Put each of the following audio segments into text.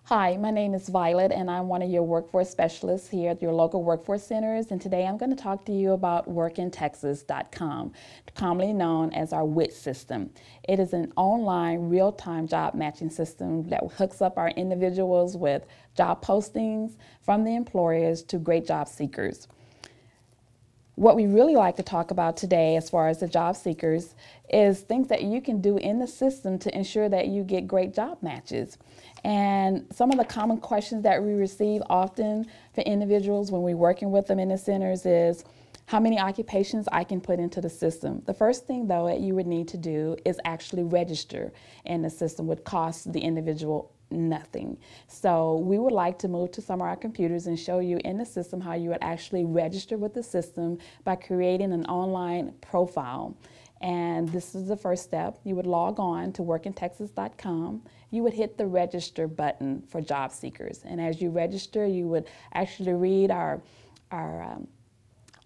Hi, my name is Violet and I'm one of your workforce specialists here at your local workforce centers, and today I'm going to talk to you about Skills.com, commonly known as our WIT system. It is an online real-time job matching system that hooks up our individuals with job postings from the employers to great job seekers. What we really like to talk about today as far as the job seekers is things that you can do in the system to ensure that you get great job matches. And some of the common questions that we receive often for individuals when we're working with them in the centers is how many occupations I can put into the system. The first thing though that you would need to do is actually register in the system, which costs the individual nothing. So we would like to move to some of our computers and show you in the system how you would actually register with the system by creating an online profile. And this is the first step. You would log on to Skills.com. You would hit the register button for job seekers. And as you register, you would actually read our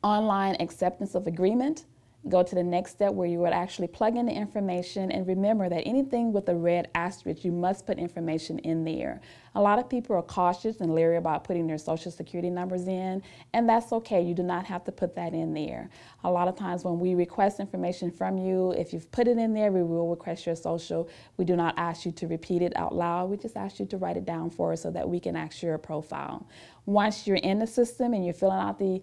online acceptance of agreement. Go to the next step where you would actually plug in the information, and remember that anything with a red asterisk, you must put information in there. A lot of people are cautious and leery about putting their social security numbers in, and that's okay. You do not have to put that in there. A lot of times when we request information from you, if you've put it in there, we will request your social. We do not ask you to repeat it out loud. We just ask you to write it down for us so that we can ask your profile. Once you're in the system and you're filling out the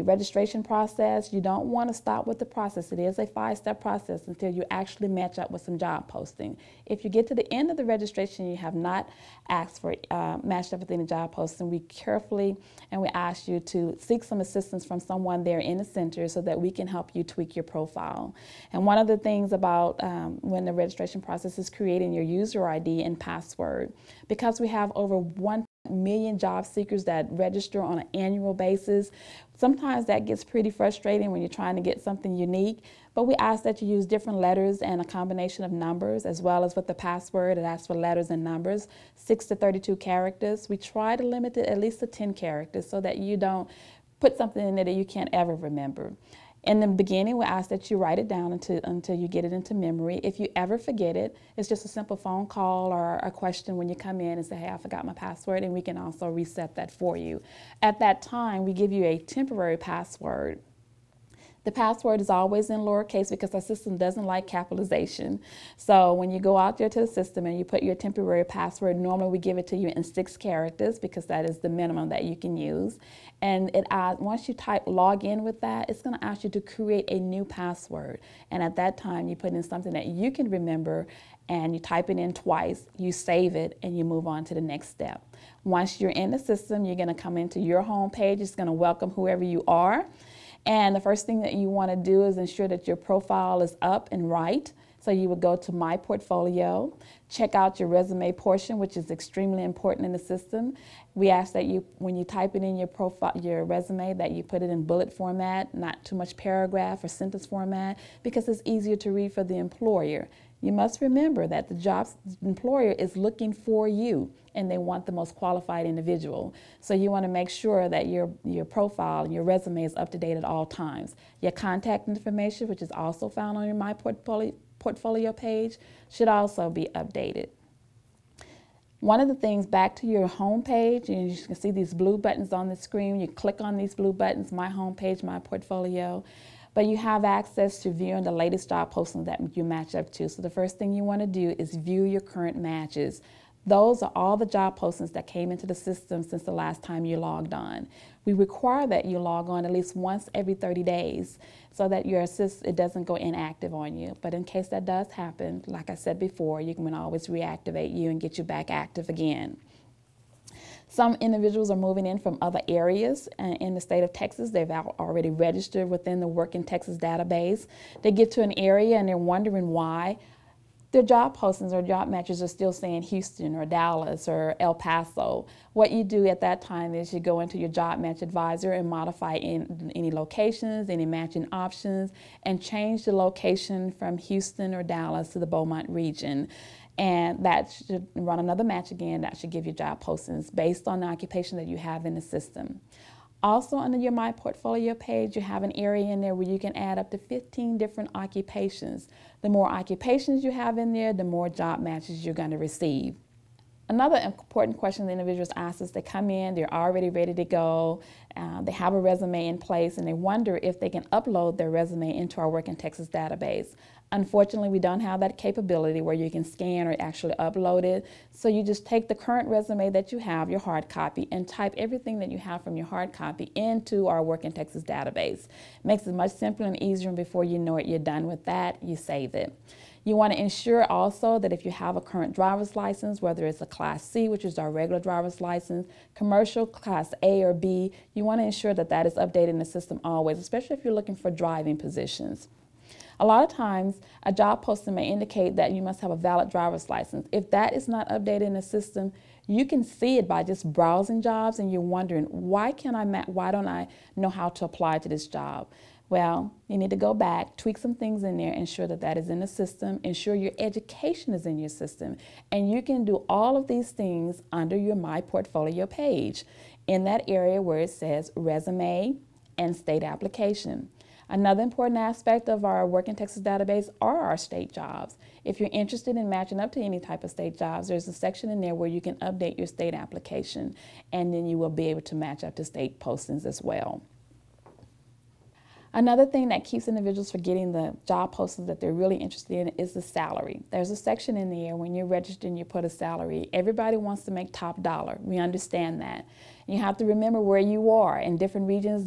registration process, you don't want to stop with the process. It is a 5-step process until you actually match up with some job posting. If you get to the end of the registration, you have not asked for matched up with any job posting, we carefully and we ask you to seek some assistance from someone there in the center so that we can help you tweak your profile. And one of the things about when the registration process is creating your user ID and password, because we have over 1 million job seekers that register on an annual basis. Sometimes that gets pretty frustrating when you're trying to get something unique, but we ask that you use different letters and a combination of numbers, as well as with the password. It asks for letters and numbers, 6 to 32 characters. We try to limit it at least to 10 characters so that you don't put something in there that you can't ever remember. In the beginning, we ask that you write it down until you get it into memory. If you ever forget it, it's just a simple phone call or a question when you come in and say, hey, I forgot my password, and we can also reset that for you. At that time, we give you a temporary password. The password is always in lowercase because our system doesn't like capitalization. So when you go out there to the system and you put your temporary password, normally we give it to you in 6 characters because that is the minimum that you can use. And once you type log in with that, it's going to ask you to create a new password. And at that time, you put in something that you can remember, and you type it in twice, you save it, and you move on to the next step. Once you're in the system, you're going to come into your home page. It's going to welcome whoever you are. And the first thing that you want to do is ensure that your profile is up and right. So you would go to My Portfolio, check out your resume portion, which is extremely important in the system. We ask that you, when you type it in your profile, your resume, that you put it in bullet format, not too much paragraph or sentence format, because it's easier to read for the employer. You must remember that the employer is looking for you, and they want the most qualified individual. So you want to make sure that your profile, your resume is up to date at all times. Your contact information, which is also found on your My Portfolio page, should also be updated. One of the things, back to your home page, and you can see these blue buttons on the screen. You click on these blue buttons, My Home Page, My Portfolio. But you have access to viewing the latest job postings that you match up to. So the first thing you want to do is view your current matches. Those are all the job postings that came into the system since the last time you logged on. We require that you log on at least once every 30 days so that it doesn't go inactive on you. But in case that does happen, like I said before, you can always reactivate you and get you back active again. Some individuals are moving in from other areas in the state of Texas. They've already registered within the Work in Texas database. They get to an area and they're wondering why their job postings or job matches are still saying Houston or Dallas or El Paso. What you do at that time is you go into your job match advisor and modify any locations, any matching options, and change the location from Houston or Dallas to the Beaumont region. And that should run another match again. That should give you job postings based on the occupation that you have in the system. Also, under your My Portfolio page, you have an area in there where you can add up to 15 different occupations. The more occupations you have in there, the more job matches you're going to receive. Another important question the individuals ask is they come in, they're already ready to go, they have a resume in place, and they wonder if they can upload their resume into our Work in Texas database. Unfortunately, we don't have that capability where you can scan or actually upload it. So you just take the current resume that you have, your hard copy, and type everything that you have from your hard copy into our Work in Texas database. Makes it much simpler and easier, and before you know it, you're done with that, you save it. You want to ensure also that if you have a current driver's license, whether it's a Class C, which is our regular driver's license, commercial, Class A or B, you want to ensure that that is updated in the system always, especially if you're looking for driving positions. A lot of times, a job posting may indicate that you must have a valid driver's license. If that is not updated in the system, you can see it by just browsing jobs, and you're wondering, why don't I know how to apply to this job? Well, you need to go back, tweak some things in there, ensure that that is in the system, ensure your education is in your system. And you can do all of these things under your My Portfolio page in that area where it says Resume and State Application. Another important aspect of our Work in Texas database are our state jobs. If you're interested in matching up to any type of state jobs, there's a section in there where you can update your state application, and then you will be able to match up to state postings as well. Another thing that keeps individuals from getting the job postings that they're really interested in is the salary. There's a section in there when you're registered and you put a salary. Everybody wants to make top dollar. We understand that. You have to remember where you are. In different regions,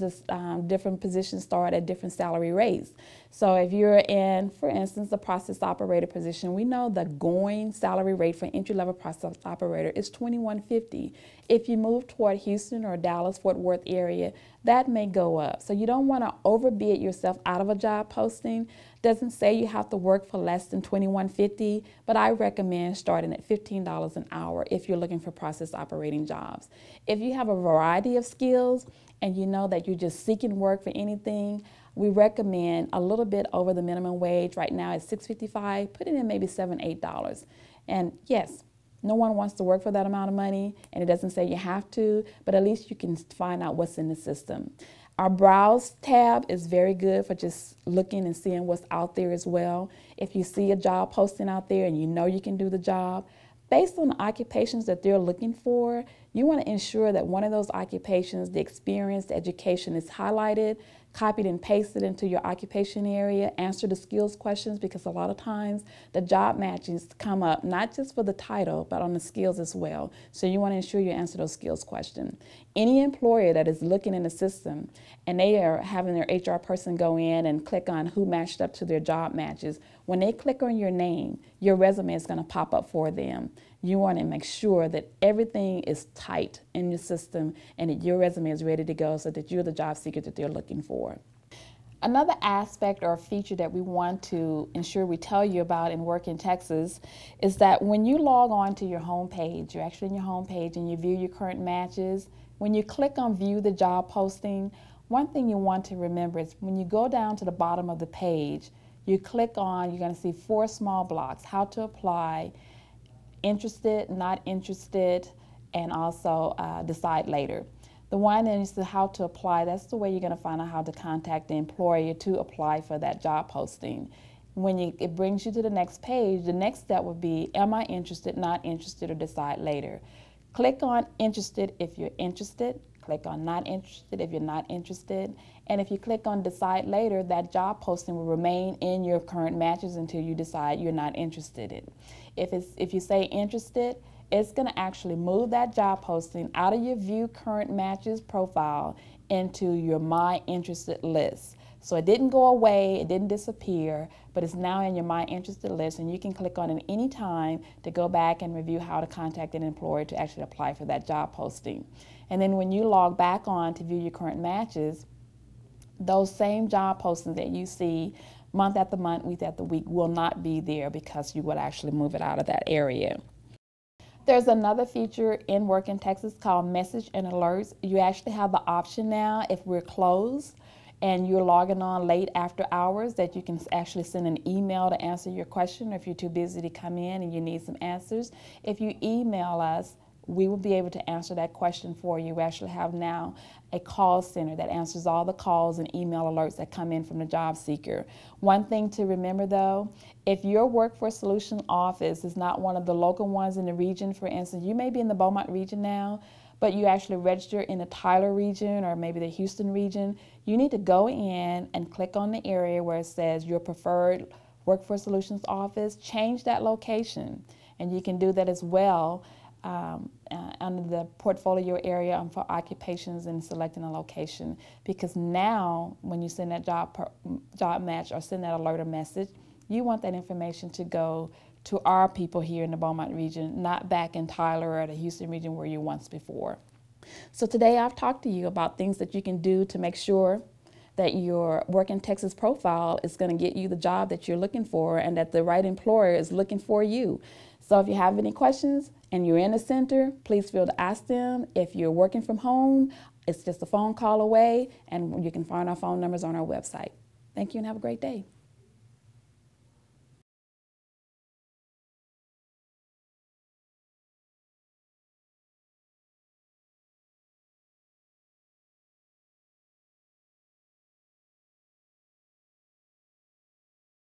different positions start at different salary rates. So if you're in, for instance, the process operator position, we know the going salary rate for entry-level process operator is $21.50. If you move toward Houston or Dallas, Fort Worth area, that may go up. So you don't want to overbid yourself out of a job posting. Doesn't say you have to work for less than $21.50, but I recommend starting at $15 an hour if you're looking for process operating jobs. If you have a variety of skills and you know that you're just seeking work for anything, we recommend a little bit over the minimum wage. Right now it's $6.55, put it in maybe $7, $8. And yes, no one wants to work for that amount of money, and it doesn't say you have to, but at least you can find out what's in the system. Our Browse tab is very good for just looking and seeing what's out there as well. If you see a job posting out there and you know you can do the job, based on the occupations that they're looking for, you want to ensure that one of those occupations, the experience, the education is highlighted, copied and pasted into your occupation area, answer the skills questions, because a lot of times the job matches come up not just for the title, but on the skills as well. So you want to ensure you answer those skills questions. Any employer that is looking in the system and they are having their HR person go in and click on who matched up to their job matches, when they click on your name, your resume is going to pop up for them. You want to make sure that everything is tight in your system and that your resume is ready to go so that you're the job seeker that they're looking for. Another aspect or feature that we want to ensure we tell you about in Work in Texas is that when you log on to your home page, you're actually in your home page and you view your current matches, when you click on View the Job Posting, one thing you want to remember is when you go down to the bottom of the page, you click on, you're going to see 4 small blocks: how to apply, interested, not interested, and also decide later. The one that is the how to apply, that's the way you're going to find out how to contact the employer to apply for that job posting. When it brings you to the next page, the next step would be, am I interested, not interested, or decide later. Click on interested if you're interested. Click on not interested if you're not interested. And if you click on decide later, that job posting will remain in your current matches until you decide you're not interested in it. If you say interested, it's going to actually move that job posting out of your view current matches profile into your my interested list. So it didn't go away, it didn't disappear, but it's now in your my interested list, and you can click on it any time to go back and review how to contact an employer to actually apply for that job posting. And then when you log back on to view your current matches, those same job postings that you see month after month, week after week will not be there because you would actually move it out of that area. There's another feature in Work in Texas called Message and Alerts. You actually have the option now, if we're closed and you're logging on late after hours, that you can actually send an email to answer your question, or if you're too busy to come in and you need some answers. If you email us, we will be able to answer that question for you. We actually have now a call center that answers all the calls and email alerts that come in from the job seeker. One thing to remember though, if your Workforce Solutions office is not one of the local ones in the region, for instance, you may be in the Beaumont region now, but you actually register in the Tyler region or maybe the Houston region, you need to go in and click on the area where it says your preferred Workforce Solutions office, change that location. And you can do that as well under the portfolio area for occupations and selecting a location. Because now when you send that job match or send that alert or message, you want that information to go to our people here in the Beaumont region, not back in Tyler or the Houston region where you once before. So today I've talked to you about things that you can do to make sure that your Work in Texas profile is going to get you the job that you're looking for and that the right employer is looking for you. So if you have any questions and you're in the center, please feel to ask them. If you're working from home, it's just a phone call away, and you can find our phone numbers on our website. Thank you and have a great day.